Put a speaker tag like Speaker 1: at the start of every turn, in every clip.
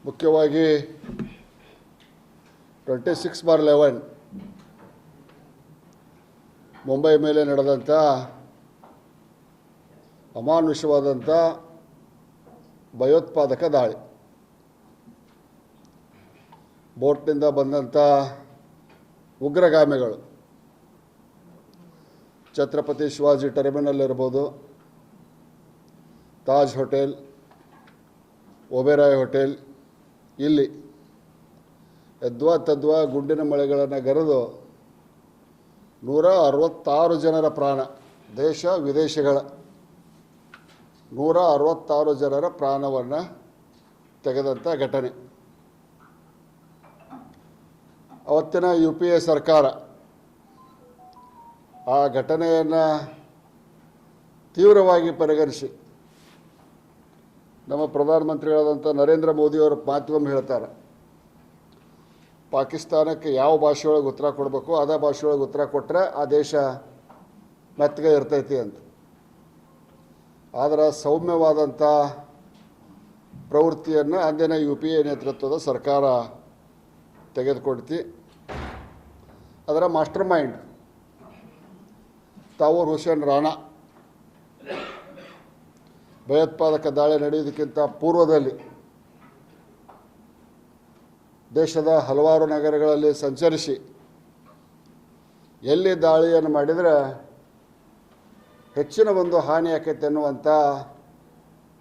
Speaker 1: ಮುಖ್ಯವಾಗಿ 26/11 ಮುಂಬೈ ಮೇಲೆ ನಡೆದಂಥ ಅಮಾನುಷವಾದಂಥ ಭಯೋತ್ಪಾದಕ ದಾಳಿ, ಬೋಟ್ನಿಂದ ಬಂದಂಥ ಉಗ್ರಗಾಮಿಗಳು ಛತ್ರಪತಿ ಶಿವಾಜಿ ಟರ್ಮಿನಲ್ ಇರ್ಬೋದು, ತಾಜ್ ಹೋಟೆಲ್, ಒಬೆರಾಯ್ ಹೋಟೆಲ್, ಇಲ್ಲಿ ಯದ್ವಾ ತದ್ವಾ ಗುಂಡಿನ ಮಳೆಗಳನ್ನು ಗರೆದು 166 ಜನರ ಪ್ರಾಣ, ದೇಶ ವಿದೇಶಗಳ 166 ಜನರ ಪ್ರಾಣವನ್ನು ತೆಗೆದಂಥ ಘಟನೆ. ಅವತ್ತಿನ UPA ಸರ್ಕಾರ ಆ ಘಟನೆಯನ್ನು ತೀವ್ರವಾಗಿ ಪರಿಗಣಿಸಿ ನಮ್ಮ ಪ್ರಧಾನಮಂತ್ರಿಗಳಾದಂಥ ನರೇಂದ್ರ ಮೋದಿಯವರು ಮಾಧ್ಯಮ ಹೇಳ್ತಾರೆ, ಪಾಕಿಸ್ತಾನಕ್ಕೆ ಯಾವ ಭಾಷೆಯೊಳಗೆ ಉತ್ತರ ಕೊಡಬೇಕು ಅದೇ ಭಾಷೆಯೊಳಗೆ ಉತ್ತರ ಕೊಟ್ಟರೆ ಆ ದೇಶ ಮೆತ್ತಗೆ ಇರ್ತೈತಿ ಅಂತ. ಆದರೆ ಸೌಮ್ಯವಾದಂಥ ಪ್ರವೃತ್ತಿಯನ್ನು ಅಂದಿನ UPA ನೇತೃತ್ವದ ಸರ್ಕಾರ ತೆಗೆದುಕೊಡ್ತಿ. ಅದರ ಮಾಸ್ಟರ್ ಮೈಂಡ್ ತಾವೂರ್ ಹುಸೇನ್ ರಾಣಾ ಭಯೋತ್ಪಾದಕ ದಾಳಿ ನಡೆಯುವುದಕ್ಕಿಂತ ಪೂರ್ವದಲ್ಲಿ ದೇಶದ ಹಲವಾರು ನಗರಗಳಲ್ಲಿ ಸಂಚರಿಸಿ ಎಲ್ಲಿ ದಾಳಿಯನ್ನು ಮಾಡಿದರೆ ಹೆಚ್ಚಿನ ಒಂದು ಹಾನಿ ಆಕೈತೆ ಅನ್ನುವಂಥ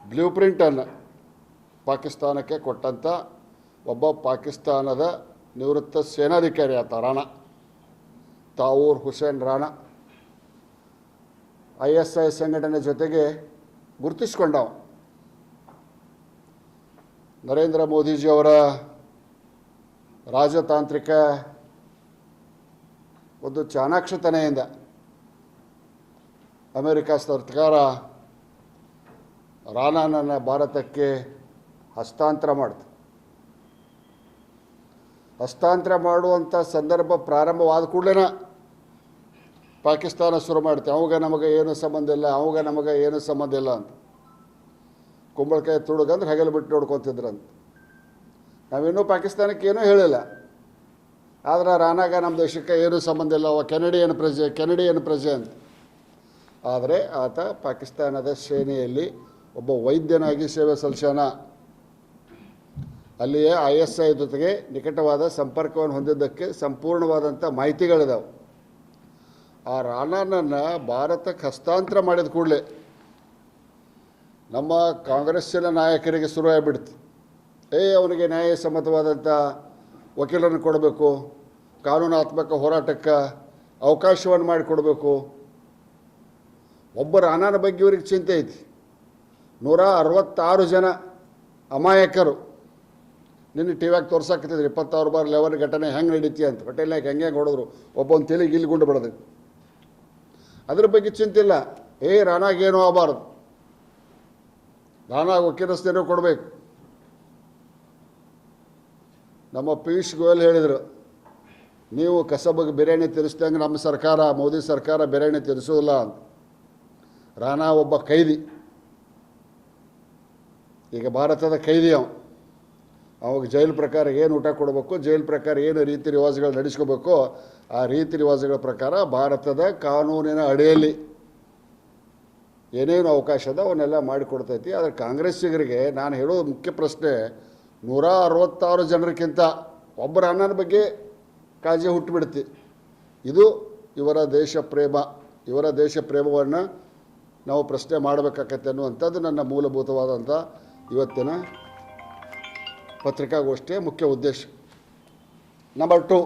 Speaker 1: ಬ್ಲೂ ಪ್ರಿಂಟನ್ನು ಪಾಕಿಸ್ತಾನಕ್ಕೆ ಕೊಟ್ಟಂಥ ಒಬ್ಬ ಪಾಕಿಸ್ತಾನದ ನಿವೃತ್ತ ಸೇನಾಧಿಕಾರಿ ಆತ ರಾಣಾ, ತಾವೂರ್ ಹುಸೇನ್ ರಾಣಾ. ISI ಸಂಘಟನೆ ಜೊತೆಗೆ ಗುರುತಿಸ್ಕೊಂಡವ. ನರೇಂದ್ರ ಮೋದಿಜಿಯವರ ರಾಜತಾಂತ್ರಿಕ ಒಂದು ಚಾಣಾಕ್ಷತನೆಯಿಂದ ಅಮೆರಿಕ ಸರ್ಕಾರ ರಾಣಾನನ್ನು ಭಾರತಕ್ಕೆ ಹಸ್ತಾಂತರ ಮಾಡ್ತು. ಹಸ್ತಾಂತರ ಮಾಡುವಂಥ ಸಂದರ್ಭ ಪ್ರಾರಂಭವಾದ ಕೂಡಲೇ ಪಾಕಿಸ್ತಾನ ಶುರು ಮಾಡುತ್ತೆ, ಅವಾಗ ನಮಗೆ ಏನು ಸಂಬಂಧ ಇಲ್ಲ, ಅವಾಗ ನಮಗೆ ಏನು ಸಂಬಂಧ ಇಲ್ಲ ಅಂತ. ಕುಂಬಳಕಾಯಿ ತುಡುಗಂದ್ರೆ ಹಗಲು ಬಿಟ್ಟು ನೋಡ್ಕೊತಿದ್ರಂತ. ನಾವಿನ್ನೂ ಪಾಕಿಸ್ತಾನಕ್ಕೆ ಏನೂ ಹೇಳಿಲ್ಲ, ಆದರೆ ರಾಣಾಗ ನಮ್ಮ ದೇಶಕ್ಕೆ ಏನೂ ಸಂಬಂಧ ಇಲ್ಲ, ಅವ ಕೆನಡಿಯನ್ ಪ್ರಜೆ ಅಂತ. ಆದರೆ ಆತ ಪಾಕಿಸ್ತಾನದ ಸೇನೆಯಲ್ಲಿ ಒಬ್ಬ ವೈದ್ಯನಾಗಿ ಸೇವೆ ಸಲ್ಲಿಸ್ಯಾನ. ಅಲ್ಲಿಯೇ ISI ಜೊತೆಗೆ ನಿಕಟವಾದ ಸಂಪರ್ಕವನ್ನು ಹೊಂದಿದ್ದಕ್ಕೆ ಸಂಪೂರ್ಣವಾದಂಥ ಮಾಹಿತಿಗಳಿದಾವೆ. ಆ ರಾಣಾನನ್ನು ಭಾರತಕ್ಕೆ ಹಸ್ತಾಂತರ ಮಾಡಿದ ಕೂಡಲೇ ನಮ್ಮ ಕಾಂಗ್ರೆಸ್ಸಿನ ನಾಯಕರಿಗೆ ಶುರುವಾಗಿಬಿಡ್ತು, ಅವನಿಗೆ ನ್ಯಾಯಸಮ್ಮತವಾದಂಥ ವಕೀಲರನ್ನು ಕೊಡಬೇಕು, ಕಾನೂನಾತ್ಮಕ ಹೋರಾಟಕ್ಕೆ ಅವಕಾಶವನ್ನು ಮಾಡಿಕೊಡಬೇಕು. ಒಬ್ಬ ರಾಣಾನ ಬಗ್ಗೆ ಇವ್ರಿಗೆ ಚಿಂತೆ ಐತಿ. 166 ಜನ ಅಮಾಯಕರು ನಿನ್ನೆ TVಯಾಗ ತೋರ್ಸಾಕತ್ತಿದ್ರು 26/11 ಘಟನೆ ಹೆಂಗೆ ನಡೀತಿ ಅಂತ. ಹೋಟೆಲ್ನಾಗ ಹೆಂಗೆ ಹೊಡೆದ್ರು, ಒಬ್ಬೊಂದು ತಲೆಗೆ ಇಲ್ಲಿ ಗುಂಡು ಬಿಡೋದು. ಅದ್ರ ಬಗ್ಗೆ ಚಿಂತಿಲ್ಲ. ರಾಣಾಗೇನೂ ಆಗಬಾರ್ದು, ರಾಣಾಗ ವಕೀಲಸ್ಥೇನೂ ಕೊಡಬೇಕು. ನಮ್ಮ ಪಿಯೂಷ್ ಗೋಯಲ್ ಹೇಳಿದರು, ನೀವು ಕಸಬಿಗೆ ಬಿರಿಯಾನಿ ತಿನ್ನಿಸ್ದಂಗೆ ನಮ್ಮ ಸರ್ಕಾರ, ಮೋದಿ ಸರ್ಕಾರ ಬಿರಿಯಾನಿ ತಿನ್ನಿಸೋದಿಲ್ಲ ಅಂತ. ರಾಣಾ ಒಬ್ಬ ಕೈದಿ, ಈಗ ಭಾರತದ ಕೈದಿ. ಅವಾಗ ಜೈಲು ಪ್ರಕಾರ ಏನು ಊಟ ಕೊಡಬೇಕು, ಜೈಲು ಪ್ರಕಾರ ಏನು ರೀತಿ ರಿವಾಜುಗಳು ನಡೆಸ್ಕೋಬೇಕು, ಆ ರೀತಿ ರಿವಾಜುಗಳ ಪ್ರಕಾರ ಭಾರತದ ಕಾನೂನಿನ ಅಡಿಯಲ್ಲಿ ಏನೇನು ಅವಕಾಶ ಅದ ಅವನ್ನೆಲ್ಲ ಮಾಡಿಕೊಡ್ತೈತಿ. ಆದರೆ ಕಾಂಗ್ರೆಸ್ಸಿಗರಿಗೆ ನಾನು ಹೇಳೋದು ಮುಖ್ಯ ಪ್ರಶ್ನೆ, 166 ಜನರಿಗಿಂತ ಒಬ್ಬರ ಅಣ್ಣನ ಬಗ್ಗೆ ಕಾಳಜಿ ಹುಟ್ಟುಬಿಡ್ತಿ. ಇದು ಇವರ ದೇಶ ಪ್ರೇಮವನ್ನು ನಾವು ಪ್ರಶ್ನೆ ಮಾಡಬೇಕಾಗತ್ತೆ ಅನ್ನುವಂಥದ್ದು ನನ್ನ ಮೂಲಭೂತವಾದಂಥ ಇವತ್ತಿನ ಪತ್ರಿಕಾಗೋಷ್ಠಿಯ ಮುಖ್ಯ ಉದ್ದೇಶ. ನಂಬರ್ 2,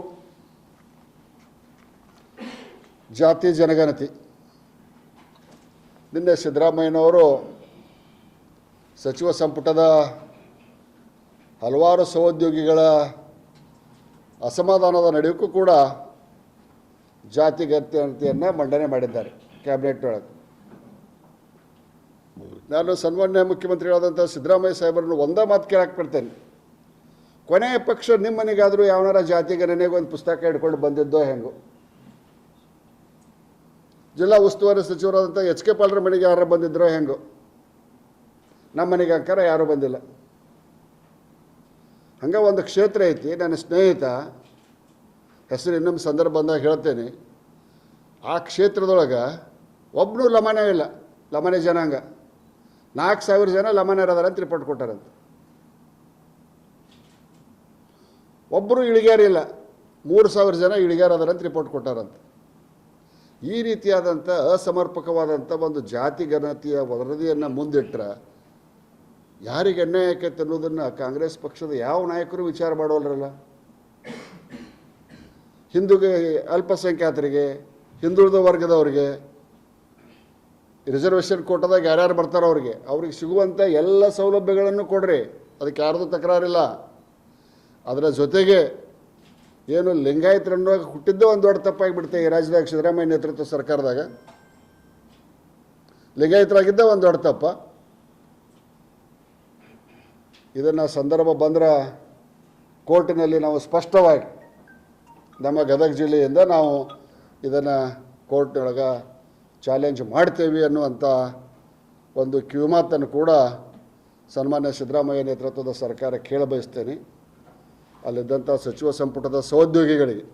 Speaker 1: ಜಾತಿ ಜನಗಣತಿ. ನಿನ್ನೆ ಸಿದ್ದರಾಮಯ್ಯನವರು ಸಚಿವ ಸಂಪುಟದ ಹಲವಾರು ಸಹೋದ್ಯೋಗಿಗಳ ಅಸಮಾಧಾನದ ನಡುವೆಯೂ ಕೂಡ ಜಾತಿ ಗಣತಿಯನ್ನು ಮಂಡನೆ ಮಾಡಿದ್ದಾರೆ ಕ್ಯಾಬಿನೆಟ್ ಒಳಗೆ. ನಾನು ಸನ್ಮಾನ್ಯ ಮುಖ್ಯಮಂತ್ರಿಗಳಾದಂಥ ಸಿದ್ದರಾಮಯ್ಯ ಸಾಹೇಬರನ್ನು ಒಂದೇ ಮಾತು ಕೇಳಕ್ಕೆ ಬಿಡ್ತೇನೆ, ಕೊನೆಯ ಪಕ್ಷ ನಿಮ್ಮ ಮನೆಗಾದರೂ ಯಾವನಾರ ಜಾತಿ ಗಣನೆಗೆ ಒಂದು ಪುಸ್ತಕ ಹಿಡ್ಕೊಂಡು ಬಂದಿದ್ದೋ ಹೆಂಗೋ? ಜಿಲ್ಲಾ ಉಸ್ತುವಾರಿ ಸಚಿವರಾದಂಥ HK ಪಾಲ್ರ ಮನೆಗೆ ಯಾರು ಬಂದಿದ್ರೋ ಹೆಂಗೋ? ನಮ್ಮ ಮನೆಗೆ ಅಂಕಾರ ಯಾರೂ ಬಂದಿಲ್ಲ. ಹಂಗೆ ಒಂದು ಕ್ಷೇತ್ರ ಐತಿ, ನನ್ನ ಸ್ನೇಹಿತ ಹೆಸರು ಇನ್ನೊಂದು ಸಂದರ್ಭ ಬಂದಾಗ ಹೇಳ್ತೇನೆ. ಆ ಕ್ಷೇತ್ರದೊಳಗೆ ಒಬ್ಬನೂ ಲಮಾನೆ ಇಲ್ಲ, ಲಮಾನೆ ಜನಾಂಗ 4,000 ಜನ ಲಮಾನ್ಯರದಾರ ಅಂತ ರಿಪೋರ್ಟ್ ಕೊಟ್ಟಾರಂತೆ. ಒಬ್ಬರು ಇಳಿಗ್ಯಾರಿಲ್ಲ, 3,000 ಜನ ಇಳಿಗ್ಯಾರದಾರ ಅಂತ ರಿಪೋರ್ಟ್ ಕೊಟ್ಟಾರಂತೆ. ಈ ರೀತಿಯಾದಂಥ ಅಸಮರ್ಪಕವಾದಂಥ ಒಂದು ಜಾತಿ ಗಣತಿಯ ವರದಿಯನ್ನು ಮುಂದಿಟ್ಟರೆ ಯಾರಿಗೆ ಅನ್ಯಾಯ ಆಕೈತೆ ಅನ್ನೋದನ್ನು ಕಾಂಗ್ರೆಸ್ ಪಕ್ಷದ ಯಾವ ನಾಯಕರು ವಿಚಾರ ಮಾಡೋಲ್ರಲ್ಲ. ಹಿಂದೂಗೆ, ಅಲ್ಪಸಂಖ್ಯಾತರಿಗೆ, ಹಿಂದುಳಿದ ವರ್ಗದವ್ರಿಗೆ ರಿಸರ್ವೇಷನ್ ಕೋಟಾದಾಗ ಯಾರ್ಯಾರು ಬರ್ತಾರೋ ಅವ್ರಿಗೆ ಸಿಗುವಂಥ ಎಲ್ಲ ಸೌಲಭ್ಯಗಳನ್ನು ಕೊಡ್ರಿ, ಅದಕ್ಕೆ ಯಾರ್ದು ತಕರಾರಿಲ್ಲ. ಅದರ ಜೊತೆಗೆ ಏನು ಲಿಂಗಾಯತರನ್ನು ಹುಟ್ಟಿದ್ದೇ ಒಂದು ದೊಡ್ಡ ತಪ್ಪಾಗಿಬಿಡುತ್ತೆ. ಈ ರಾಜ್ಯದಾಗ ಸಿದ್ದರಾಮಯ್ಯ ನೇತೃತ್ವ ಸರ್ಕಾರದಾಗ ಲಿಂಗಾಯತರಾಗಿದ್ದೇ ಒಂದು ದೊಡ್ಡ ತಪ್ಪ. ಇದನ್ನು ಸಂದರ್ಭ ಬಂದ್ರೆ ಕೋರ್ಟಿನಲ್ಲಿ ನಾವು ಸ್ಪಷ್ಟವಾಗಿ ನಮ್ಮ ಗದಗ ಜಿಲ್ಲೆಯಿಂದ ನಾವು ಇದನ್ನು ಕೋರ್ಟ್ನೊಳಗೆ ಚಾಲೆಂಜ್ ಮಾಡ್ತೇವೆ ಅನ್ನುವಂಥ ಒಂದು ಕಿವಿಮಾತನ್ನು ಕೂಡ ಸನ್ಮಾನ್ಯ ಸಿದ್ದರಾಮಯ್ಯ ನೇತೃತ್ವದ ಸರ್ಕಾರ ಕೇಳಬಯಸ್ತೇನೆ. ಅಲ್ಲಿದ್ದಂಥ ಸಚಿವ ಸಂಪುಟದ ಸಹೋದ್ಯೋಗಿಗಳಿಗೆ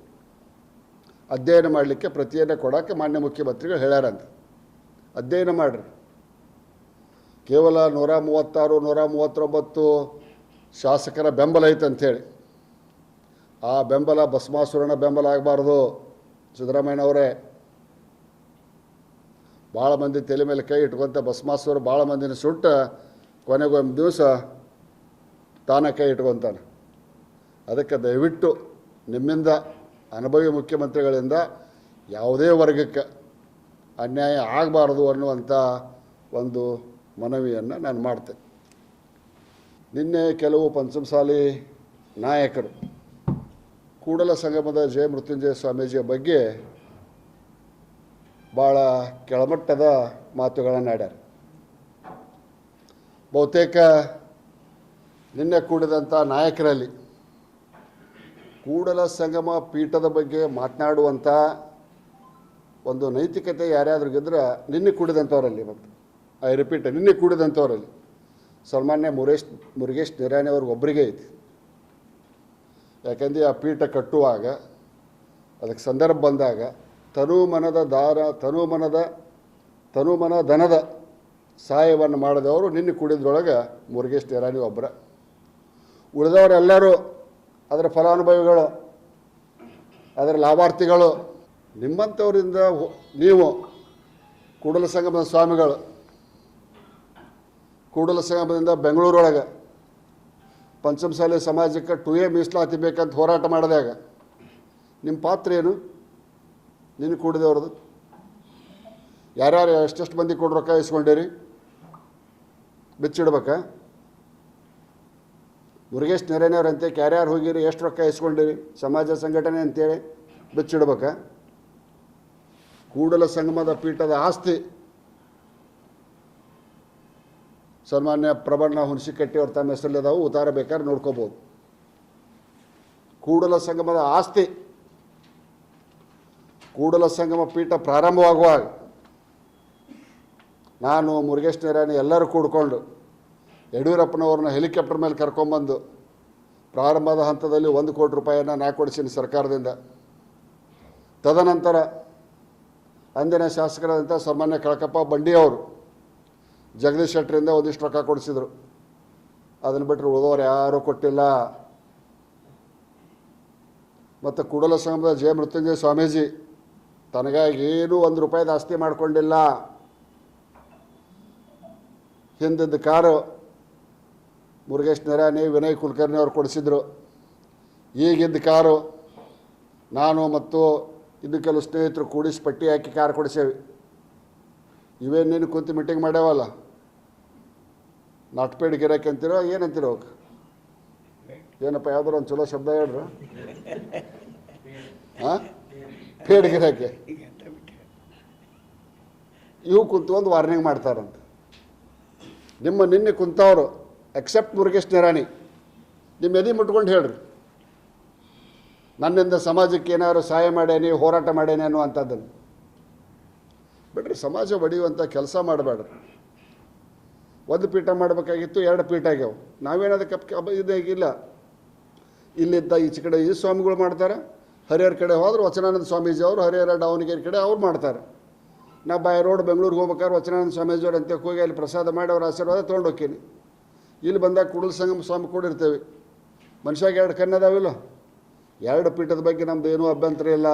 Speaker 1: ಅಧ್ಯಯನ ಮಾಡಲಿಕ್ಕೆ ಪ್ರತಿಯನ್ನು ಕೊಡೋಕ್ಕೆ ಮಾನ್ಯ ಮುಖ್ಯಮಂತ್ರಿಗಳು ಹೇಳ್ಯಾರಂತ. ಅಧ್ಯಯನ ಮಾಡಿರಿ. ಕೇವಲ 136, 139 ಶಾಸಕರ ಬೆಂಬಲ ಐತೆ ಅಂಥೇಳಿ ಆ ಬೆಂಬಲ ಭಸ್ಮಾಸುರನ ಬೆಂಬಲ ಆಗಬಾರ್ದು. ಸಿದ್ದರಾಮಯ್ಯನವರೇ ಭಾಳ ಮಂದಿ ತಲೆ ಮೇಲೆ ಕೈ ಇಟ್ಕೊಂತ ಭಸ್ಮಾಸುರ ಭಾಳ ಮಂದಿನ ಸುಟ್ಟ ಕೊನೆಗೊಂದು ದಿವಸ ತಾನೇ ಕೈ ಇಟ್ಕೊತಾನೆ. ಅದಕ್ಕೆ ದಯವಿಟ್ಟು ನಿಮ್ಮಿಂದ ಅನುಭವಿ ಮುಖ್ಯಮಂತ್ರಿಗಳಿಂದ ಯಾವುದೇ ವರ್ಗಕ್ಕೆ ಅನ್ಯಾಯ ಆಗಬಾರ್ದು ಅನ್ನುವಂಥ ಒಂದು ಮನವಿಯನ್ನು ನಾನು ಮಾಡ್ತೇನೆ. ನಿನ್ನೆ ಕೆಲವು ಪಂಚಮಸಾಲಿ ನಾಯಕರು ಕೂಡಲ ಸಂಗಮದ ಜಯ ಮೃತ್ಯುಂಜಯ ಸ್ವಾಮೀಜಿಯ ಬಗ್ಗೆ ಭಾಳ ಕೆಳಮಟ್ಟದ ಮಾತುಗಳನ್ನು ಆಡ್ಯಾರ. ಬಹುತೇಕ ನಿನ್ನೆ ಕೂಡಿದಂಥ ನಾಯಕರಲ್ಲಿ ಕೂಡಲ ಸಂಗಮ ಪೀಠದ ಬಗ್ಗೆ ಮಾತನಾಡುವಂಥ ಒಂದು ನೈತಿಕತೆ ಯಾರ್ಯಾದ್ರಿಗಿದ್ರೆ ನಿನ್ನೆ ಕೂಡಿದಂಥವರಲ್ಲಿ, ಮತ್ತು ಐ ರಿಪೀಟ್, ನಿನ್ನೆ ಕೂಡಿದಂಥವರಲ್ಲಿ ಸನ್ಮಾನ್ಯ ಮುರುಗೇಶ್ ನಿರಾಣಿ ಅವ್ರಿಗೆ ಒಬ್ಬರಿಗೆ ಐತಿ. ಯಾಕೆಂದರೆ ಆ ಪೀಠ ಕಟ್ಟುವಾಗ ಅದಕ್ಕೆ ಸಂದರ್ಭ ಬಂದಾಗ ತನುಮನ ಧನದ ಸಹಾಯವನ್ನು ಮಾಡಿದವರು ನಿನ್ನೆ ಕೂಡಿದ್ರೊಳಗೆ ಮುರುಗೇಶ್ ನಿರಾಣಿ ಒಬ್ಬರ. ಉಳಿದವರೆಲ್ಲರೂ ಅದರ ಫಲಾನುಭವಿಗಳು, ಅದರ ಲಾಭಾರ್ಥಿಗಳು. ನಿಮ್ಮಂಥವರಿಂದ ನೀವು ಕೂಡಲ ಸಂಗಮದ ಸ್ವಾಮಿಗಳು ಕೂಡಲ ಸಂಗಮದಿಂದ ಬೆಂಗಳೂರೊಳಗೆ ಪಂಚಮಸಾಲಿ ಸಮಾಜಕ್ಕೆ 2A ಮೀಸಲಾತಿ ಬೇಕಂತ ಹೋರಾಟ ಮಾಡಿದಾಗ ನಿಮ್ಮ ಪಾತ್ರ ಏನು? ನಿನ್ನ ಕೂಡಿದವ್ರದ್ದು ಯಾರ್ಯಾರು ಎಷ್ಟೆಷ್ಟು ಮಂದಿ ಕೊಡು ರೊಕ್ಕ ಇಸ್ಕೊಂಡಿರಿ? ಬಿಚ್ಚಿಡ್ಬೇಕಾ? ಮುರುಗೇಶ್ ನಿರಾಣಿಯವ್ರಂತೆ ಯಾರ್ಯಾರು ಹೋಗಿರಿ, ಎಷ್ಟು ರೊಕ್ಕ ಇಸ್ಕೊಂಡಿರಿ, ಸಮಾಜ ಸಂಘಟನೆ ಅಂತೇಳಿ ಬಿಚ್ಚಿಡ್ಬೇಕಾ? ಕೂಡಲ ಸಂಗಮದ ಪೀಠದ ಆಸ್ತಿ ಸನ್ಮಾನ್ಯ ಪ್ರಬಣ್ಣ ಹುಣಸಿಕಟ್ಟಿ ಅವ್ರು ತಮ್ಮ ಹೆಸರಲ್ಲಿದ್ದಾವೆ, ಉತ್ತಾರ ಬೇಕಾದ್ರೆ ನೋಡ್ಕೋಬೋದು. ಕೂಡಲ ಸಂಗಮದ ಆಸ್ತಿ, ಕೂಡಲ ಸಂಗಮ ಪೀಠ ಪ್ರಾರಂಭವಾಗುವಾಗ ನಾನು ಮುರುಗೇಶ್ ನಿರಾಣಿ ಎಲ್ಲರೂ ಕೂಡ್ಕೊಂಡು ಯಡಿಯೂರಪ್ಪನವ್ರನ್ನ ಹೆಲಿಕಾಪ್ಟರ್ ಮೇಲೆ ಕರ್ಕೊಂಬಂದು ಪ್ರಾರಂಭದ ಹಂತದಲ್ಲಿ 1 ಕೋಟಿ ರೂಪಾಯಿಯನ್ನು ನಾ ಕೊಡಿಸಿನಿ ಸರ್ಕಾರದಿಂದ. ತದನಂತರ ಅಂದಿನ ಶಾಸಕರಾದಂಥ ಸನ್ಮಾನ್ಯ ಕಳಕಪ್ಪ ಬಂಡಿಯವರು ಜಗದೀಶ್ ಶೆಟ್ಟರಿಂದ ಒಂದಿಷ್ಟು ರೊಕ್ಕ ಕೊಡಿಸಿದರು. ಅದನ್ನು ಬಿಟ್ಟರೆ ಉಳಿದವರು ಯಾರೂ ಕೊಟ್ಟಿಲ್ಲ. ಮತ್ತು ಕೂಡಲ ಸಂಗಮದ ಜಯ ಮೃತ್ಯುಂಜಯ ಸ್ವಾಮೀಜಿ ತನಗಾಗಿ ಏನೂ 1 ರೂಪಾಯಿದ ಆಸ್ತಿ ಮಾಡಿಕೊಂಡಿಲ್ಲ. ಹಿಂದಿದ್ದ ಕಾರು ಮುರುಗೇಶ್ ನಿರಾಣಿ, ವಿನಯ್ ಕುಲಕರ್ಣಿ ಅವರು ಕೊಡಿಸಿದ್ರು. ಈಗಿದ್ದ ಕಾರು ನಾನು ಮತ್ತು ಇನ್ನು ಕೆಲವು ಸ್ನೇಹಿತರು ಕೂಡಿಸಿ ಪಟ್ಟಿ ಹಾಕಿ ಕಾರ್ ಕೊಡಿಸೇವಿ. ಇವೇನು ನೀನು ಕುಂತು ಮೀಟಿಂಗ್ ಮಾಡ್ಯಾವಲ್ಲ, ನಾಟ್ಪೇಡ್ ಗಿರಾಕಿ ಅಂತಿರೋ ಏನಂತಿರೋ ಅವಕ್ಕೆ? ಏನಪ್ಪ ಯಾವ್ದಾರು ಒಂದು ಚಲೋ ಶಬ್ದ ಹೇಳ್ರು. ಹಾಂ, ಪೇಡ್ ಗಿರಾಕಿ ಇವು ಕುಂತು ಒಂದು ವಾರ್ನಿಂಗ್ ಮಾಡ್ತಾರಂತ. ನಿನ್ನೆ ಕುಂತವರು ಎಕ್ಸೆಪ್ಟ್ ಮುರುಗೇಶ್ ನಿರಾಣಿ ನಿಮ್ಮ ಎದೆ ಮುಟ್ಕೊಂಡು ಹೇಳ್ರಿ, ನನ್ನಿಂದ ಸಮಾಜಕ್ಕೆ ಏನಾದ್ರು ಸಹಾಯ ಮಾಡೇನಿ, ಹೋರಾಟ ಮಾಡೇನಿ ಅನ್ನುವಂಥದ್ದನ್ನು ಬಿಡ್ರಿ. ಸಮಾಜ ಒಡೆಯುವಂಥ ಕೆಲಸ ಮಾಡಬೇಡ್ರಿ. 1 ಪೀಠ ಮಾಡಬೇಕಾಗಿತ್ತು, 2 ಪೀಠ ಆಗ್ಯಾವ. ನಾವೇನದಕ್ಕೆ ಇದಾಗಿಲ್ಲ. ಇಲ್ಲಿದ್ದ ಈಚೆ ಕಡೆ ಈ ಸ್ವಾಮಿಗಳು ಮಾಡ್ತಾರೆ, ಹರಿಹರ ಕಡೆ ಹೋದ್ರೆ ವಚನಾನಂದ ಸ್ವಾಮೀಜಿ ಅವರು ಹರಿಹರ ದಾವಣಗೆರೆ ಕಡೆ ಅವ್ರು ಮಾಡ್ತಾರೆ. ನಾ ಬೈ ರೋಡ್ ಬೆಂಗಳೂರಿಗೆ ಹೋಗ್ಬೇಕಾದ್ರೆ ವಚನಾನಂದ ಸ್ವಾಮೀಜಿಯವ್ರು ಅಂತ ಹೋಗಿ ಅಲ್ಲಿ ಪ್ರಸಾದ ಮಾಡಿ ಅವ್ರ ಆಶೀರ್ವಾದ ತೊಗೊಂಡು ಹೋಗ್ತೀನಿ. ಇಲ್ಲಿ ಬಂದಾಗ ಕೂಡಲ ಸಂಗಮ ಸ್ವಾಮಿ ಕೂಡ ಇರ್ತೇವೆ. ಮನುಷ್ಯಾಗ 2 ಕಣ್ಣದಾವಿಲ್ಲ. 2 ಪೀಠದ ಬಗ್ಗೆ ನಮ್ದು ಏನೂ ಅಭ್ಯಂತರ ಇಲ್ಲ.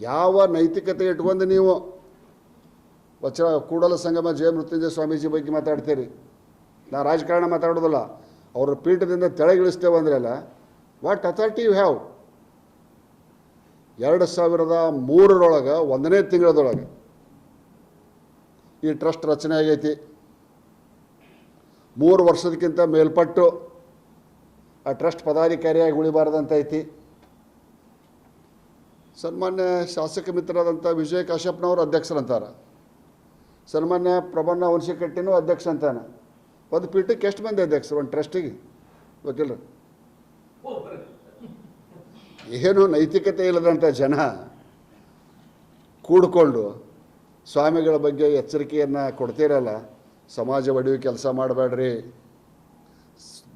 Speaker 1: ಯಾವ ನೈತಿಕತೆ ಇಟ್ಕೊಂಡು ನೀವು ಕೂಡಲ ಸಂಗಮ ಜಯ ಮೃತ್ಯುಂಜಯ ಸ್ವಾಮೀಜಿ ಬಗ್ಗೆ ಮಾತಾಡ್ತೀರಿ? ನಾ ರಾಜಕಾರಣ ಮಾತಾಡೋದಿಲ್ಲ. ಅವ್ರ ಪೀಠದಿಂದ ತೆಳಗಿಳಿಸ್ತೇವೆ ಅಂದ್ರಲ್ಲ, ವಾಟ್ ಅಥಾರಿಟಿ ಯು ಹ್ಯಾವ್? 2003 1ನೇ ತಿಂಗಳದೊಳಗೆ ಈ ಟ್ರಸ್ಟ್ ರಚನೆ ಆಗೈತಿ. 3 ವರ್ಷದಕ್ಕಿಂತ ಮೇಲ್ಪಟ್ಟು ಆ ಟ್ರಸ್ಟ್ ಪದಾಧಿಕಾರಿಯಾಗಿ ಉಳಿಬಾರ್ದಂತ ಐತಿ. ಸನ್ಮಾನ್ಯ ಶಾಸಕ ಮಿತ್ರರಾದಂಥ ವಿಜಯ ಕಾಶ್ಯಪ್ನವರು ಅಧ್ಯಕ್ಷರಂತಾರೆ, ಸನ್ಮಾನ್ಯ ಪ್ರಬನ್ನ ಹುಣಸಿಕಟ್ಟಿನೂ ಅಧ್ಯಕ್ಷ ಅಂತಾನೆ. ಒಂದು ಪೀಠಕ್ಕೆ ಎಷ್ಟು ಮಂದಿ ಅಧ್ಯಕ್ಷರು ಒಂದು ಟ್ರಸ್ಟಿಗೆ? ಗೊತ್ತಿಲ್ಲ. ಏನು ನೈತಿಕತೆ ಇಲ್ಲದಂಥ ಜನ ಕೂಡಿಕೊಂಡು ಸ್ವಾಮಿಗಳ ಬಗ್ಗೆ ಎಚ್ಚರಿಕೆಯನ್ನು ಕೊಡ್ತೀರಲ್ಲ, ಸಮಾಜ ಒಡೆಯುವ ಕೆಲಸ ಮಾಡಬೇಡ್ರಿ.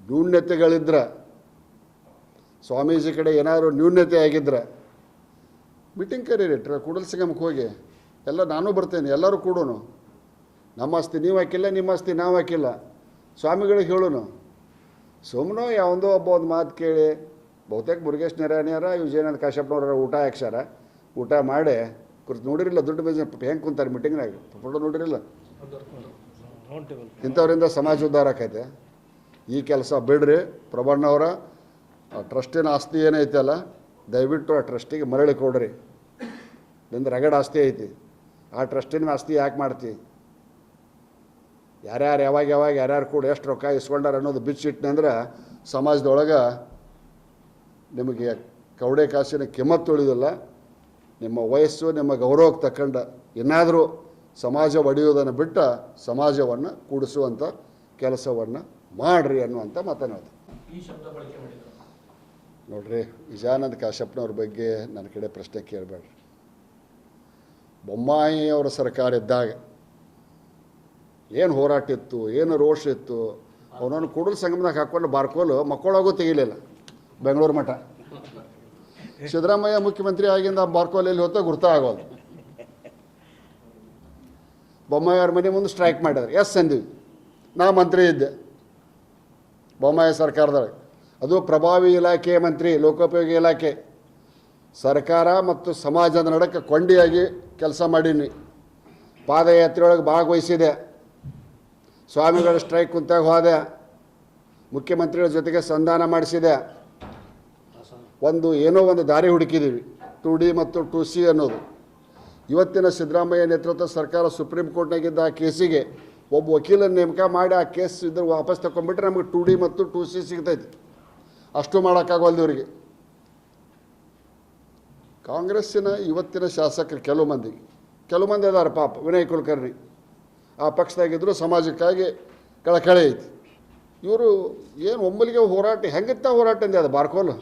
Speaker 1: ನ್ಯೂನ್ಯತೆಗಳಿದ್ರೆ, ಸ್ವಾಮೀಜಿ ಕಡೆ ಏನಾದರೂ ನ್ಯೂನ್ಯತೆ ಆಗಿದ್ರೆ ಮೀಟಿಂಗ್ ಕರೀರಿ, ಕೂಡಲ ಸಂಗಮಕ್ಕೆ ಹೋಗಿ. ಎಲ್ಲ ನಾನು ಬರ್ತೇನೆ, ಎಲ್ಲರೂ ಕೂಡೋನು. ನಮ್ಮ ಆಸ್ತಿ ನೀವು ಹಾಕಿಲ್ಲ, ನಿಮ್ಮ ಆಸ್ತಿ ನಾವು ಹಾಕಿಲ್ಲ, ಸ್ವಾಮಿಗಳಿಗೆ ಹೇಳೋನು. ಸುಮ್ಮನೆ ಯಾವೊಂದೋ ಒಬ್ಬ ಒಂದು ಮಾತು ಕೇಳಿ, ಬಹುತೇಕ ಮುರುಗೇಶ್ ನಿರಾಣಿಯರ ವಿಜಯಾನಂದ ಕಾಶ್ಯಪ್ನವರ ಊಟ ಹಾಕ್ಸಾರ. ಊಟ ಮಾಡಿ ಕುರ್ತು ನೋಡಿರಿಲ್ಲ, ದುಡ್ಡು ಬೇಜ ಹೆಂಗೆ ಕುಂತಾರೆ ಮೀಟಿಂಗ್ನಾಗ, ಫೋಟೋ ನೋಡಿರಿಲ್ಲ. ಇಂಥವ್ರಿಂದ ಸಮಾಜ ಉದ್ಧಾರ ಆಕೈತೆ. ಈ ಕೆಲಸ ಬಿಡ್ರಿ. ಪ್ರಬಣ್ಣವರ ಟ್ರಸ್ಟಿನ ಆಸ್ತಿ ಏನೈತಲ್ಲ, ದಯವಿಟ್ಟು ಆ ಟ್ರಸ್ಟಿಗೆ ಮರಳಿ ಕೊಡ್ರಿ. ನಿಂದು ರಗಡ ಆಸ್ತಿ ಐತಿ, ಆ ಟ್ರಸ್ಟಿನ ಆಸ್ತಿ ಯಾಕೆ ಮಾಡ್ತಿ? ಯಾರ್ಯಾರು ಯಾವಾಗ ಯಾರ್ಯಾರು ಕೂಡ ಎಷ್ಟು ರೊಕ್ಕ ಇಸ್ಕೊಂಡಾರ ಅನ್ನೋದು ಬಿಚ್ಚಿಟ್ನಂದ್ರೆ ಸಮಾಜದೊಳಗೆ ನಿಮಗೆ ಕವಡೆ ಕಾಸಿನ ಕಿಮ್ಮತ್ತು ಉಳಿದಿಲ್ಲ. ನಿಮ್ಮ ವಯಸ್ಸು, ನಿಮ್ಮ ಗೌರವಕ್ಕೆ ತಕ್ಕಂಡು ಏನಾದರೂ ಸಮಾಜ ಒಡೆಯುವುದನ್ನು ಬಿಟ್ಟ ಸಮಾಜವನ್ನು ಕೂಡಿಸುವಂಥ ಕೆಲಸವನ್ನು ಮಾಡಿರಿ ಅನ್ನುವಂಥ ಮಾತನಾಡ್ತಾರೆ. ನೋಡ್ರಿ, ವಿಜಯಾನಂದ ಕಾಶ್ಯಪ್ನವ್ರ ಬಗ್ಗೆ ನನ್ನ ಕಡೆ ಪ್ರಶ್ನೆ ಕೇಳಬೇಡ್ರಿ. ಬೊಮ್ಮಾಯಿಯವರ ಸರ್ಕಾರ ಇದ್ದಾಗ ಏನು ಹೋರಾಟ ಇತ್ತು, ಏನು ರೋಷ ಇತ್ತು. ಅವನನ್ನು ಕೂಡಲ ಸಂಗಮದಾಗ ಹಾಕ್ಕೊಂಡು ಬಾರ್ಕೋಲು ಮಕ್ಕಳಾಗೂ ತೆಗಿಲಿಲ್ಲ ಬೆಂಗಳೂರು ಮಠ. ಸಿದ್ದರಾಮಯ್ಯ ಮುಖ್ಯಮಂತ್ರಿ ಆಗಿಂದ ಬಾರ್ಕೋಲ್ ಎಲ್ಲಿ ಹೋಗ್ತಾ ಗುರ್ತಾ ಆಗೋದು. ಬೊಮ್ಮಾಯಿ ಅವ್ರ ಮನೆ ಮುಂದೆ ಸ್ಟ್ರೈಕ್ ಮಾಡಿದ್ರು. ಎಸ್ ಅಂದಿವಿ. ನಾ ಮಂತ್ರಿ ಇದ್ದೆ ಬೊಮ್ಮಾಯಿ ಸರ್ಕಾರದೊಳಗೆ. ಅದು ಪ್ರಭಾವಿ ಇಲಾಖೆ ಮಂತ್ರಿ, ಲೋಕೋಪಯೋಗಿ ಇಲಾಖೆ. ಸರ್ಕಾರ ಮತ್ತು ಸಮಾಜದ ನಡಕ್ಕೆ ಕೊಂಡಿಯಾಗಿ ಕೆಲಸ ಮಾಡೀನಿ. ಪಾದಯಾತ್ರೆಯೊಳಗೆ ಭಾಗವಹಿಸಿದೆ. ಸ್ವಾಮಿಗಳ ಸ್ಟ್ರೈಕ್ ಕುಂತಾಗ ಹೋದೆ. ಮುಖ್ಯಮಂತ್ರಿಗಳ ಜೊತೆಗೆ ಸಂಧಾನ ಮಾಡಿಸಿದೆ. ಏನೋ ಒಂದು ದಾರಿ ಹುಡುಕಿದ್ದೀವಿ, 2D ಮತ್ತು 2C ಅನ್ನೋದು. ಇವತ್ತಿನ ಸಿದ್ದರಾಮಯ್ಯ ನೇತೃತ್ವದ ಸರ್ಕಾರ ಸುಪ್ರೀಂ ಕೋರ್ಟ್ನಾಗಿದ್ದ ಆ ಕೇಸಿಗೆ ಒಬ್ಬ ವಕೀಲನ ನೇಮಕ ಮಾಡಿ ಆ ಕೇಸ್ ಇದ್ರೆ ವಾಪಸ್ ತಗೊಂಡ್ಬಿಟ್ರೆ ನಮಗೆ 2D ಮತ್ತು 2C ಸಿಗ್ತೈತಿ. ಅಷ್ಟು ಮಾಡೋಕ್ಕಾಗವಲ್ದು ಇವರಿಗೆ. ಕಾಂಗ್ರೆಸ್ಸಿನ ಇವತ್ತಿನ ಶಾಸಕರು ಕೆಲವು ಮಂದಿ ಅದಾರ ಪಾಪ. ವಿನಯ್ ಕುಲಕರ್ಣಿ ಆ ಪಕ್ಷದಾಗಿದ್ದರು, ಸಮಾಜಕ್ಕಾಗಿ ಕಳಕಳಿ ಐತಿ. ಇವರು ಏನು ಒಮ್ಮಲಿಗೆ ಹೋರಾಟ ಹೆಂಗಿತ್ತ ಹೋರಾಟ ಅಂದೆ ಅದು ಬಾರ್ಕೋಲು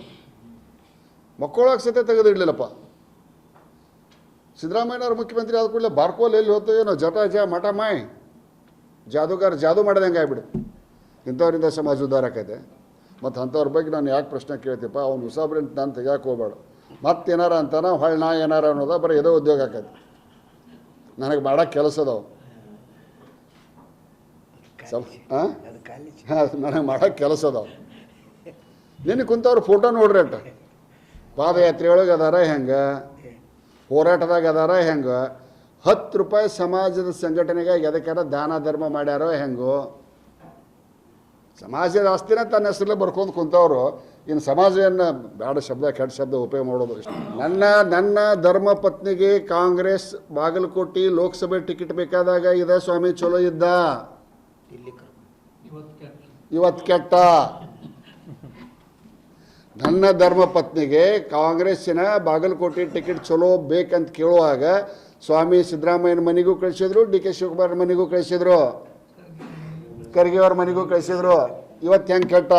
Speaker 1: ಮಕ್ಕಳಾಗ ಸತೆ ತೆಗೆದಿಡ್ಲಿಲ್ಲಪ್ಪ. ಸಿದ್ದರಾಮಯ್ಯನವ್ರು ಮುಖ್ಯಮಂತ್ರಿ ಆದ ಕೂಡಲೇ ಬಾರ್ಕೋಲ್ ಎಲ್ಲಿ ಹೋಗ್ತೋ ಏನೋ ಮಠ ಮಾಯ್ ಜಾದೂಗಾರ ಜಾದೂ ಮಾಡೋದಂಗೆ ಆಗ್ಬಿಡು. ಇಂಥವ್ರಿಂದ ಸಮಾಜ ಉದ್ಧಾರ ಆಕೈತೆ. ಮತ್ತು ಅಂಥವ್ರ ಬಗ್ಗೆ ನಾನು ಯಾಕೆ ಪ್ರಶ್ನೆ ಕೇಳ್ತೀಪ್ಪ, ಅವ್ನು ಉಸಾಬ್ರಿಂದ ನಾನು ತೆಗಿಯಾಕೆ ಹೋಗ್ಬೇಡ. ಮತ್ತೇನಾರ ಅಂತಾನ ಹೊಳ್ಳಿ ನಾ ಏನಾರ ಅನ್ನೋದ ಬರೀ ಏನೋ ಉದ್ಯೋಗ ಆಕೈತೆ. ನನಗೆ ಮಾಡೋಕ್ಕೆ ಕೆಲಸ ಅದಾವು. ನನಗೆ ಮಾಡೋಕ್ಕೆ ಕೆಲಸ ಅದಾವ. ನಿನ್ನ ಕುಂತವ್ರು ಫೋಟೋ ನೋಡ್ರಿ ಅಟ್ಟ. ಪಾದಯಾತ್ರೆಯೊಳಗೆ ಅದಾರ ಹೆಂಗೆ, ಹೋರಾಟದಾಗ ಅದಾರ ಹೆಂಗೆ, 10 ರೂಪಾಯಿ ಸಮಾಜದ ಸಂಘಟನೆಗೆ ಎದಕ್ಕಾರ ದಾನ ಧರ್ಮ ಮಾಡ್ಯಾರೋ ಹೆಂಗೋ. ಸಮಾಜದ ಆಸ್ತಿನ ತನ್ನ ಹೆಸರಲ್ಲೇ ಬರ್ಕೊಂಡು ಕುಂತವರು ಇನ್ನು ಸಮಾಜವನ್ನು ಬೇಡ ಶಬ್ದ ಕೆಟ್ಟ ಶಬ್ದ ಉಪಯೋಗ ಮಾಡೋದು ಇಷ್ಟ. ನನ್ನ ಧರ್ಮ ಪತ್ನಿಗೆ ಕಾಂಗ್ರೆಸ್ ಬಾಗಲಕೋಟೆ ಲೋಕಸಭೆ ಟಿಕೆಟ್ ಬೇಕಾದಾಗ ಇದ ಸ್ವಾಮಿ ಚಲೋ ಇದ್ದ, ಇವತ್ತು ಕೆಟ್ಟ. ನನ್ನ ಧರ್ಮ ಪತ್ನಿಗೆ ಕಾಂಗ್ರೆಸ್ಸಿನ ಬಾಗಲಕೋಟೆ ಟಿಕೆಟ್ ಚಲೋ ಬೇಕಂತ ಕೇಳುವಾಗ ಸ್ವಾಮಿ ಸಿದ್ದರಾಮಯ್ಯನ ಮನೆಗೂ ಕಳಿಸಿದ್ರು, DK ಶಿವಕುಮಾರ್ ಮನೆಗೂ ಕಳಿಸಿದ್ರು, ಖರ್ಗೆ ಅವ್ರ ಮನೆಗೂ ಕಳಿಸಿದ್ರು. ಇವತ್ತು ಹೆಂಗೆ ಕೆಟ್ಟ.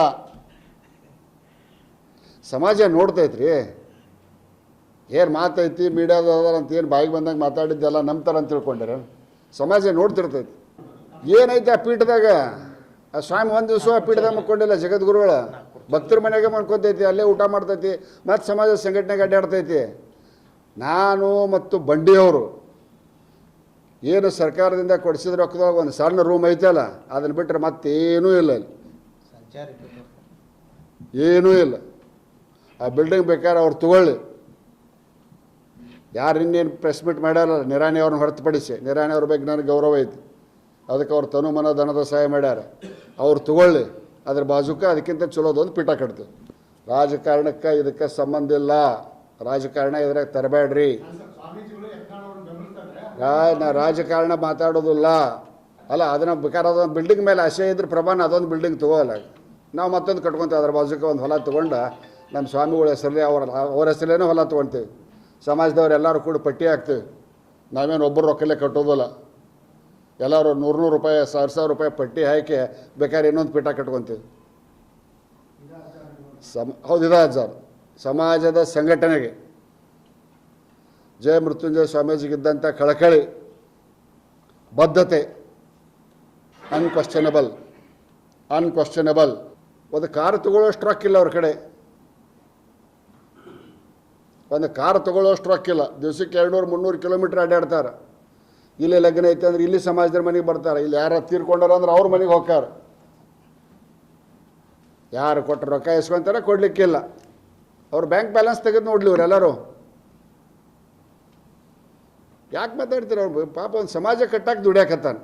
Speaker 1: ಸಮಾಜ ನೋಡ್ತೈತ್ರಿ. ಏನು ಮಾತೈತಿ ಮೀಡಿಯಾದವ್ರು ಅಂತ ಏನು ಬಾಯಿಗೆ ಬಂದಂಗೆ ಮಾತಾಡಿದ್ದೆಲ್ಲ ನಂಬ್ತಾರೆ ಅಂತ ತಿಳ್ಕೊಂಡ್ರೆ ಸಮಾಜ ನೋಡ್ತಿರ್ತೈತಿ. ಏನೈತೆ ಆ ಪೀಠದಾಗ? ಆ ಸ್ವಾಮಿ ಒಂದು ದಿವಸ ಆ ಪೀಠದಾಗ ಮಕ್ಕೊಂಡಿಲ್ಲ ಜಗದ್ಗುರುಗಳ. ಭಕ್ತರ ಮನೆಗೆ ಮಾಡ್ಕೊತೈತಿ, ಅಲ್ಲೇ ಊಟ ಮಾಡ್ತೈತಿ, ಮತ್ತು ಸಮಾಜ ಸಂಘಟನೆಗೆ ಅಡ್ಡಾಡ್ತೈತಿ. ನಾನು ಮತ್ತು ಬಂಡಿಯವರು ಏನು ಸರ್ಕಾರದಿಂದ ಕೊಡಿಸಿದ ರೊಕ್ಕದೊಳಗೆ ಒಂದು ಸಣ್ಣ ರೂಮ್ ಐತಲ್ಲ, ಅದನ್ನು ಬಿಟ್ಟರೆ ಮತ್ತೇನೂ ಇಲ್ಲ ಅಲ್ಲಿ, ಏನೂ ಇಲ್ಲ. ಆ ಬಿಲ್ಡಿಂಗ್ ಬೇಕಾದ್ರೆ ಅವ್ರು ತಗೊಳ್ಳಿ. ಯಾರು ಇನ್ನೇನು ಪ್ರೆಸ್ ಮೀಟ್ ಮಾಡ್ಯಾರಲ್ಲ ನಿರಾಣಿ ಅವ್ರನ್ನ ಹೊರತುಪಡಿಸಿ, ನಿರಾಣಿ ಅವ್ರ ಬಗ್ಗೆ ನನಗೆ ಗೌರವ ಐತಿ, ಅದಕ್ಕೆ ಅವ್ರು ತನು ಮನ ಧನದ ಸಹಾಯ ಮಾಡ್ಯಾರ, ಅವ್ರು ತಗೊಳ್ಳಿ. ಅದ್ರ ಬಾಜುಕ ಅದಕ್ಕಿಂತ ಚಲೋದೊಂದು ಪೀಠ ಕಟ್ತೀವಿ. ರಾಜಕಾರಣಕ್ಕೆ ಇದಕ್ಕೆ ಸಂಬಂಧ ಇಲ್ಲ, ರಾಜಕಾರಣ ಇದ್ರಾಗ ತರಬೇಡ್ರಿ. ನಾ ರಾಜಕಾರಣ ಮಾತಾಡೋದಿಲ್ಲ ಅಲ್ಲ. ಅದನ್ನು ಬೇಕಾದ್ರೆ ಅದೊಂದು ಬಿಲ್ಡಿಂಗ್ ಮೇಲೆ ಆಸೆ ಇದ್ರೆ ಪ್ರಭಾನ ಅದೊಂದು ಬಿಲ್ಡಿಂಗ್ ತೊಗೋಲ್ಲ. ನಾವು ಮತ್ತೊಂದು ಕಟ್ಕೊತೀವಿ, ಅದ್ರ ಬಾಜುಕ ಒಂದು ಹೊಲ ತೊಗೊಂಡು ನಮ್ಮ ಸ್ವಾಮಿಗಳ ಹೆಸರಲ್ಲೇ ಅವ್ರ ಹೆಸರಲ್ಲೇನೋ ಹೊಲ ತೊಗೊಳ್ತೀವಿ. ಸಮಾಜದವ್ರು ಎಲ್ಲರೂ ಕೂಡ ಪಟ್ಟಿ ಹಾಕ್ತೀವಿ. ನಾವೇನು ಒಬ್ಬರು ರೊಕ್ಕಲ್ಲೇ ಕಟ್ಟೋದಿಲ್ಲ, ಎಲ್ಲರೂ 100 ರೂಪಾಯಿ 1000 ರೂಪಾಯಿ ಪಟ್ಟಿ ಹಾಕಿ ಬೇಕಾದ್ರೆ ಇನ್ನೊಂದು ಪೀಠ ಕಟ್ಕೊತೀವಿ. ಹೌದು, ಇದ ಸರ್ ಸಮಾಜದ ಸಂಘಟನೆಗೆ ಜಯ ಮೃತ್ಯುಂಜಯ ಸ್ವಾಮೀಜಿಗಿದ್ದಂಥ ಕಳಕಳಿ, ಬದ್ಧತೆ ಅನ್ಕ್ವಶ್ಚನಬಲ್. ಒಂದು ಕಾರು ತೊಗೊಳ್ಳೋಷ್ಟು ರೊಕ್ಕಿಲ್ಲ ಅವ್ರ ಕಡೆ, ಒಂದು ಕಾರ್ ತೊಗೊಳ್ಳೋಷ್ಟು ರೊಕ್ಕಿಲ್ಲ. ದಿವ್ಸಕ್ಕೆ 200-300 ಕಿಲೋಮೀಟ್ರ್ ಅಡ್ಡಾಡ್ತಾರೆ. ಇಲ್ಲಿ ಲಗ್ನ ಐತೆ ಅಂದ್ರೆ ಇಲ್ಲಿ ಸಮಾಜದ ಮನೆಗೆ ಬರ್ತಾರೆ, ಇಲ್ಲಿ ಯಾರು ತೀರ್ಕೊಂಡಾರ ಅಂದ್ರೆ ಅವ್ರ ಮನೆಗೆ ಹೋಗ್ತಾರೆ. ಯಾರು ಕೊಟ್ಟರೆ ರೊಕ್ಕ ಇಸ್ಕೊತಾರೆ, ಕೊಡಲಿಕ್ಕಿಲ್ಲ. ಅವ್ರು ಬ್ಯಾಂಕ್ ಬ್ಯಾಲೆನ್ಸ್ ತೆಗೆದು ನೋಡ್ಲಿ ಇವರೆಲ್ಲರೂ. ಯಾಕೆ ಮಾತಾಡ್ತೀರ? ಅವ್ರು ಪಾಪ ಒಂದು ಸಮಾಜ ಕಟ್ಟಾಕಿ ದುಡಿಯಾಕತ್ತಾನೆ.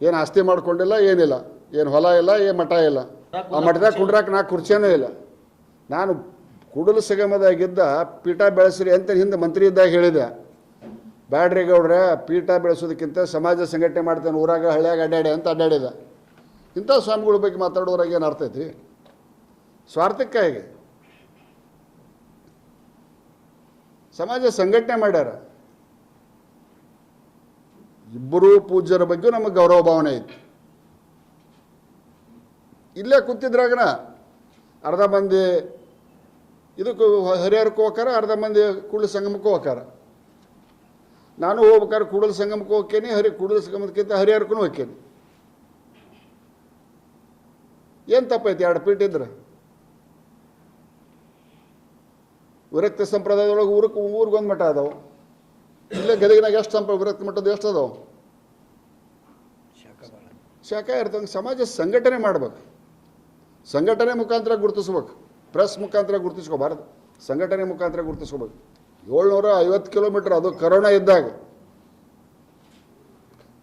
Speaker 1: ಏನು ಆಸ್ತಿ ಮಾಡ್ಕೊಂಡಿಲ್ಲ, ಏನಿಲ್ಲ, ಏನು ಹೊಲ ಇಲ್ಲ, ಏನು ಮಠ ಇಲ್ಲ. ಆ ಮಠದಾಗ ಕುಂಡ್ರಾಕ 4 ಕುರ್ಚಿಯೂ ಇಲ್ಲ. ನಾನು ಕೂಡಲ ಸಂಗಮದಾಗಿದ್ದ ಪೀಠ ಬೆಳೆಸ್ರಿ ಅಂತ ಹಿಂದೆ ಮಂತ್ರಿ ಇದ್ದಾಗ ಹೇಳಿದೆ, ಬ್ಯಾಡ್ರಿ ಗೌಡ್ರೆ, ಪೀಠ ಬೆಳೆಸೋದಕ್ಕಿಂತ ಸಮಾಜ ಸಂಘಟನೆ ಮಾಡ್ತೇನೆ ಊರಾಗ ಹಳ್ಳಿಯಾಗ ಅಡ್ಡಾಡಿ ಅಂತ ಅಡ್ಡಾಡಿದ. ಇಂಥ ಸ್ವಾಮಿಗಳ ಬಗ್ಗೆ ಮಾತಾಡೋರಾಗ ಏನು ಅರ್ಥ ಐತಿ? ಸ್ವಾರ್ಥಕ್ಕಾಗಿ ಸಮಾಜ ಸಂಘಟನೆ ಮಾಡ್ಯಾರ. ಇಬ್ಬರೂ ಪೂಜ್ಯರ ಬಗ್ಗೆ ನಮಗೆ ಗೌರವ ಭಾವನೆ ಐತಿ. ಇಲ್ಲೇ ಕೂತಿದ್ರಾಗನ ಅರ್ಧ ಮಂದಿ ಇದಕ್ಕೂ ಹರಿಹರಕ್ಕೂ ಹೋಗಾರ, ಅರ್ಧ ಮಂದಿ ಕೂಡಲ ಸಂಗಮಕ್ಕೂ ಹೋಗಾರ. ನಾನು ಹೋಗ್ಬೇಕಾದ್ರೆ ಕೂಡಲ ಸಂಗಮಕ್ಕೂ ಹೋಗ್ತೇನೆ, ಕೂಡಲ ಸಂಗಮಕ್ಕಿಂತ ಹರಿಹರಕ್ಕೂ ಹೋಗ್ತೇನೆ. ಏನು ತಪ್ಪೈತಿ? 2 ಪೀಠ ಇದ್ರೆ ವಿರಕ್ತ ಸಂಪ್ರದಾಯದೊಳಗೆ ಊರಿಗೊಂದು ಮಠ ಅದಾವೆ. ಇಲ್ಲೇ ಗದಗಿನಾಗ ಎಷ್ಟು ವಿರಕ್ತ ಮಠದ ಎಷ್ಟು ಅದಾವೆ? ಶಾಖೆ ಇರ್ತಂಗೆ. ಸಮಾಜ ಸಂಘಟನೆ ಮಾಡ್ಬೇಕು, ಸಂಘಟನೆ ಮುಖಾಂತರ ಗುರುತಿಸ್ಬೇಕು, ಪ್ರೆಸ್ ಮುಖಾಂತರ ಗುರುತಿಸ್ಕೋಬಾರ್ದು, ಸಂಘಟನೆ ಮುಖಾಂತರ ಗುರುತಿಸ್ಕೋಬೇಕು. 750 ಕಿಲೋಮೀಟ್ರ್, ಅದು ಕರೋನಾ ಇದ್ದಾಗ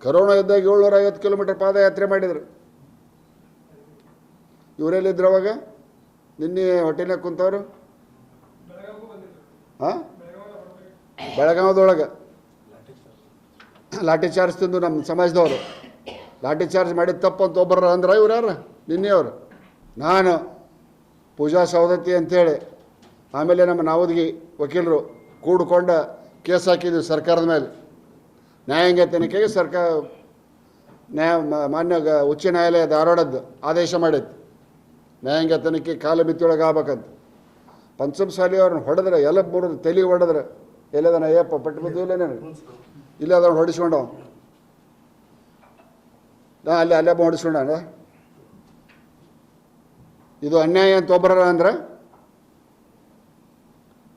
Speaker 1: 750 ಕಿಲೋಮೀಟ್ರ್ ಪಾದಯಾತ್ರೆ ಮಾಡಿದ್ರು. ಇವರೆಲ್ಲಿದ್ರು ಅವಾಗ? ನಿನ್ನೆ ಹೊಟ್ಟೆನಾಗ ಕುಂತವರು. ಹಾಂ, ಬೆಳಗಾವದೊಳಗೆ ಲಾಠಿ ಚಾರ್ಜ್ ತಿಂದು ನಮ್ಮ ಸಮಾಜದವರು ಲಾಠಿ ಚಾರ್ಜ್ ಮಾಡಿದ ತಪ್ಪು ಅಂತ ಒಬ್ಬರು ಅಂದ್ರೆ ಇವ್ರು ಯಾರು? ನಿನ್ನೆಯವರು. ನಾನು ಪೂಜಾ ಸವದತ್ತಿ ಅಂಥೇಳಿ, ಆಮೇಲೆ ನಮ್ಮ ನಾವದಗಿ ವಕೀಲರು ಕೂಡ್ಕೊಂಡು ಕೇಸ್ ಹಾಕಿದ್ವಿ ಸರ್ಕಾರದ ಮೇಲೆ. ನ್ಯಾಯಾಂಗ ತನಿಖೆಗೆ ಮಾನ್ಯ ಉಚ್ಚ ನ್ಯಾಯಾಲಯ ಧಾರವಾಡದ್ದು ಆದೇಶ ಮಾಡಿತ್ತು, ನ್ಯಾಯಾಂಗ ತನಿಖೆ ಕಾಲ ಮಿತಿಯೊಳಗೆ ಆಗ್ಬೇಕಂತ. ಪಂಚಮಸಾಲಿ ಅವ್ರನ್ನ ಹೊಡೆದ್ರೆ, ಎಲ್ಲ ಬರೋದು ತಲೆ ಹೊಡೆದ್ರೆ, ಎಲ್ಲದನ ಏಪ್ಪ ಪಟ್ಟು ಬಿದ್ದಿಲ್ಲ ನನಗೆ, ಇಲ್ಲ ಅದನ್ನು ಹೊಡಿಸ್ಕೊಂಡವ. ಅಲ್ಲೇ ಹೊಡಿಸ್ಕೊಂಡ. ಇದು ಅನ್ಯಾಯ ಅಂತ ಒಬ್ಬರ ಅಂದ್ರೆ,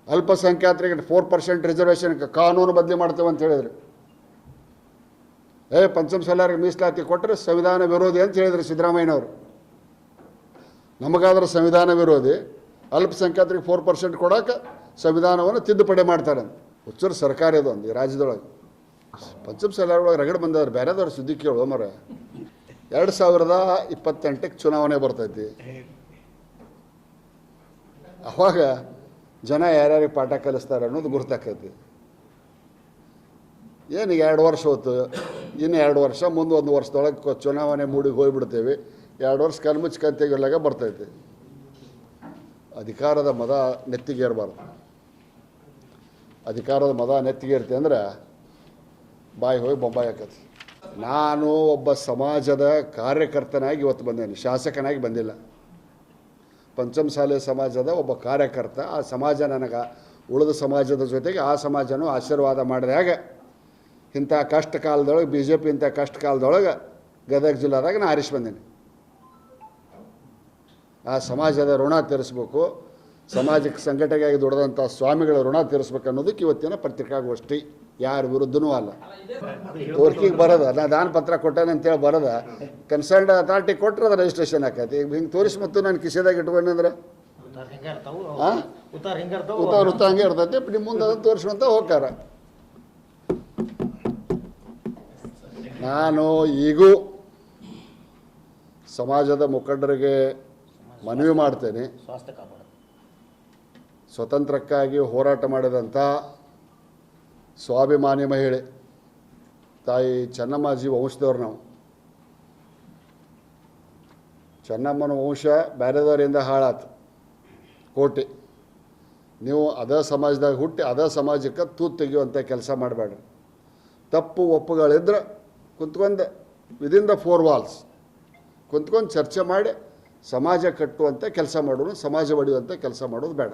Speaker 1: ಅಲ್ಪಸಂಖ್ಯಾತರಿಗೆ 4% ರಿಸರ್ವೇಷನ್ ಕಾನೂನು ಬದಲಿ ಮಾಡ್ತೇವೆ ಅಂತ ಹೇಳಿದ್ರು. ಪಂಚಮಸಾಲಿಯರಿಗೆ ಮೀಸಲಾತಿ ಕೊಟ್ಟರೆ ಸಂವಿಧಾನ ವಿರೋಧಿ ಅಂತ ಹೇಳಿದ್ರು ಸಿದ್ದರಾಮಯ್ಯನವರು. ನಮಗಾದ್ರೆ ಸಂವಿಧಾನ ವಿರೋಧಿ, ಅಲ್ಪಸಂಖ್ಯಾತರಿಗೆ 4% ಕೊಡೋಕೆ ಸಂವಿಧಾನವನ್ನು ತಿದ್ದುಪಡಿ ಮಾಡ್ತಾರೆ. ಹುಚ್ಚರ ಸರ್ಕಾರ ಇದು ಒಂದು ಈ ರಾಜ್ಯದೊಳಗೆ. ಪಂಚಮಸಾಲಿಯರೊಳಗೆ ರಗಡ್ ಬಂದವ್ರು, ಬೇರೆದವ್ರು ಸುದ್ದಿ ಕೇಳು ಮರ. 2028ಕ್ಕೆ ಚುನಾವಣೆ ಬರ್ತೈತಿ. ಅವಾಗ ಜನ ಯಾರ್ಯಾರಿಗೆ ಪಾಠ ಕಲಿಸ್ತಾರೆ ಅನ್ನೋದು ಗುರ್ತಾಕೈತಿ. ಏನೀಗ 2 ವರ್ಷ ಹೋಯ್ತು, ಇನ್ನು 2 ವರ್ಷ, ಮುಂದೆ 1 ವರ್ಷದೊಳಗೆ ಚುನಾವಣೆ ಮೂಡಿಗೆ ಹೋಗ್ಬಿಡ್ತೇವೆ. 2 ವರ್ಷ ಕಲ್ಮುಚ್ಚ ಕಂತೆಗೆಲ್ಲಾಗ ಬರ್ತೈತಿ. ಅಧಿಕಾರದ ಮದ ನೆತ್ತಿಗೇರಬಾರ್ದು. ಅಧಿಕಾರದ ಮದ ನೆತ್ತಿಗೇರ್ತಿ ಅಂದ್ರೆ ಬಾಯಿ ಹೋಗಿ ಬೊಂಬಾಯಿ ಹಾಕತಿ. ನಾನು ಒಬ್ಬ ಸಮಾಜದ ಕಾರ್ಯಕರ್ತನಾಗಿ ಇವತ್ತು ಬಂದೇನೆ, ಶಾಸಕನಾಗಿ ಬಂದಿಲ್ಲ. ಪಂಚಮಸಾಲಿ ಸಮಾಜದ ಒಬ್ಬ ಕಾರ್ಯಕರ್ತ. ಆ ಸಮಾಜ ನನಗೆ ಉಳಿದ ಸಮಾಜದ ಜೊತೆಗೆ ಆ ಸಮಾಜನೂ ಆಶೀರ್ವಾದ ಮಾಡಿದಾಗ ಇಂಥ ಕಷ್ಟ ಕಾಲದೊಳಗೆ BJP ಇಂಥ ಕಷ್ಟ ಕಾಲದೊಳಗೆ ಗದಗ ಜಿಲ್ಲಾದಾಗ ನಾನು ಆರಿಸಿ ಬಂದೇನೆ. ಆ ಸಮಾಜದ ಋಣ ತೀರಿಸ್ಬೇಕು, ಸಮಾಜಕ್ಕೆ ಸಂಘಟನೆಯಾಗಿ ದುಡಿದಂಥ ಸ್ವಾಮಿಗಳ ಋಣ ತೀರಿಸ್ಬೇಕು ಅನ್ನೋದಕ್ಕೆ ಇವತ್ತಿನ ಪತ್ರಿಕಾಗೋಷ್ಠಿ. ಯಾರ ವಿರುದ್ಧನೂ ಅಲ್ಲ. ತೋರ್ಕಿಗೆ ಬರೋದ ನಾ ದಾನ ಪತ್ರ ಕೊಟ್ಟೇನೆ ಅಂತೇಳಿ ಬರೋದ ಕನ್ಸರ್ನ್ಡ್ ಅಥಾರಿಟಿ ಕೊಟ್ಟರೆ ಅದು ರಿಜಿಸ್ಟ್ರೇಷನ್ ಆಕೈತಿ. ಈಗ ಹಿಂಗೆ ತೋರಿಸಿ ಮತ್ತು ನಾನು ಕಿಸೆದಾಗ ಇಟ್ಕೊಂಡೆ ಅಂದ್ರೆ ವೃತ್ತ ಹಂಗೆ ಇರ್ತೈತಿ. ನಿಮ್ಮ ಮುಂದೆ ಅದನ್ನು ತೋರಿಸುವಂತ ಹೋಗ್ತಾರ. ನಾನು ಈಗೂ ಸಮಾಜದ ಮುಖಂಡರಿಗೆ ಮನವಿ ಮಾಡ್ತೇನೆ, ಸ್ವತಂತ್ರಕ್ಕಾಗಿ ಹೋರಾಟ ಮಾಡಿದಂಥ ಸ್ವಾಭಿಮಾನಿ ಮಹಿಳೆ ತಾಯಿ ಚೆನ್ನಮ್ಮಾಜಿ ವಂಶದವ್ರು ನಾವು. ಚೆನ್ನಮ್ಮನ ವಂಶ ಬೇರೆದವರಿಂದ ಹಾಳಾತು ಕೋಟೆ. ನೀವು ಅದೇ ಸಮಾಜದಾಗ ಹುಟ್ಟಿ ಅದೇ ಸಮಾಜಕ್ಕೆ ತೂತು ತೆಗೆಯುವಂಥ ಕೆಲಸ ಮಾಡಬೇಡ್ರಿ. ತಪ್ಪು ಒಪ್ಪುಗಳಿದ್ರೆ ಕುಂತ್ಕೊಂಡು ವಿದಿನ್ ದ 4 ವಾಲ್ಸ್ ಕುಂತ್ಕೊಂಡು ಚರ್ಚೆ ಮಾಡಿ ಸಮಾಜ ಕಟ್ಟುವಂಥ ಕೆಲಸ ಮಾಡೋದು, ಸಮಾಜ ಒಡೆಯುವಂಥ ಕೆಲಸ ಮಾಡೋದು ಬೇಡ.